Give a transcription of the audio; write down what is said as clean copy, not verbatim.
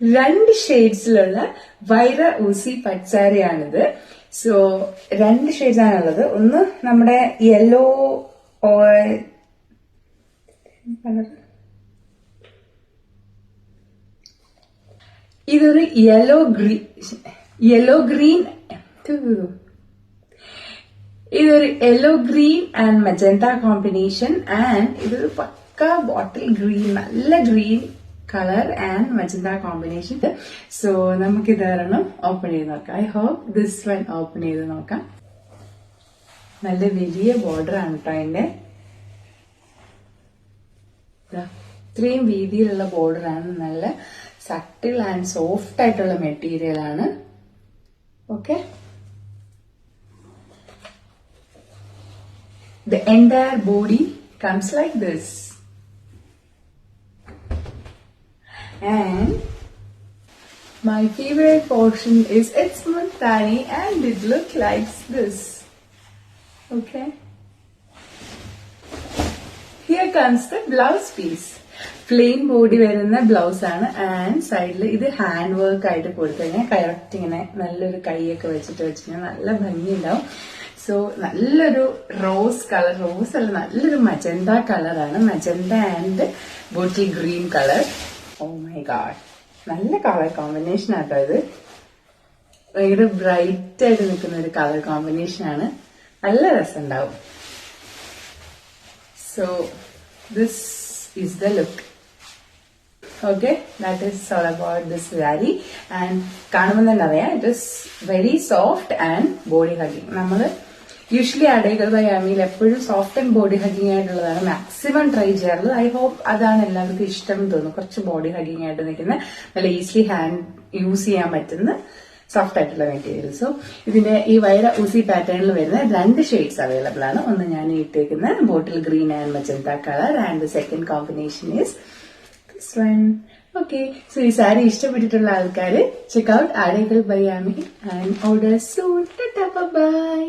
2 ഷെയ്ഡ്സിലുള്ള വൈര ഊസി പട്സാരിയാണിത്. സോ 2 ഷെയ്ഡ്സ് ആണുള്ളത്. ഒന്ന് നമ്മുടെ യെല്ലോ ഇതൊരു yellow green and magenta combination. And ഇതൊരു പക്ക ബോട്ടിൽ ഗ്രീൻ, നല്ല green colour and magenta combination. So നമുക്കിത് ഒരെണ്ണം ഓപ്പൺ ചെയ്ത് നോക്കാം. I hope this one open ചെയ്ത് നോക്കാം. നല്ല വലിയ ബോർഡർ ആണ് കേട്ടോ അതിന്റെ. ഇത്രയും വീതിയിലുള്ള ബോർഡറാണ്. നല്ല സട്ടിൽ ആൻഡ് സോഫ്റ്റ് ആയിട്ടുള്ള മെറ്റീരിയൽ ആണ്. Okay, the entire body comes like this, and my favorite portion is its multani, and it looks like this. Okay, here comes the blouse piece. Plain body വരുന്ന blouse ആണ്. And സൈഡിൽ ഇത് hand work ആയിട്ട് കൊടുത്തുകഴിഞ്ഞാൽ correct ഇങ്ങനെ നല്ലൊരു കൈയൊക്കെ വെച്ചിട്ട് നല്ല ഭംഗിയുണ്ടാവും. സോ നല്ലൊരു റോസ് കളർ, റോസ് അല്ല, നല്ലൊരു മജന്ത കളറാണ്. Magenta and bottle green colour. Oh my god, നല്ല കളർ കോമ്പിനേഷൻ ആട്ടോ ഇത്. ഭയങ്കര ബ്രൈറ്റ് ആയിട്ട് നിൽക്കുന്ന ഒരു കളർ കോമ്പിനേഷൻ ആണ്. നല്ല രസമുണ്ടാവും. So this is the look. Okay, that is all about this saree. And കാണുമ്പോൾ തന്നെ അറിയാം, it is very soft and body hugging. നമ്മൾ യൂഷ്വലി അടൈകൾ ബൈ യാമിയിൽ എപ്പോഴും സോഫ്റ്റ് ആൻഡ് ബോഡി ഹഗ്ഗിങ് ആയിട്ടുള്ളതാണ് മാക്സിമം ട്രൈ ചെയ്യാറുള്ളത്. ഐ ഹോപ്പ് അതാണ് എല്ലാവർക്കും ഇഷ്ടം എന്ന് തോന്നുന്നു. കുറച്ച് ബോഡി ഹഗ്ഗിങ് ആയിട്ട് നിൽക്കുന്ന, നല്ല ഈസിലി ഹാൻഡ് യൂസ് ചെയ്യാൻ പറ്റുന്ന സോഫ്റ്റ് ആയിട്ടുള്ള മെറ്റീരിയൽ. സോ ഇതിന്റെ ഈ വൈര ഊസി പാറ്റേണിൽ വരുന്ന 2 ഷെയ്ഡ്സ് അവൈലബിൾ ആണ്. ഒന്ന് ഞാൻ ഇട്ടേക്കുന്ന bottle green and magenta colour, and the second combination is this one. Okay, so ഈ സാരി ഇഷ്ടപ്പെട്ടിട്ടുള്ള ആൾക്കാര് ചെക്ക് ഔട്ട് അടൈകൾ by Yami and order soon. By.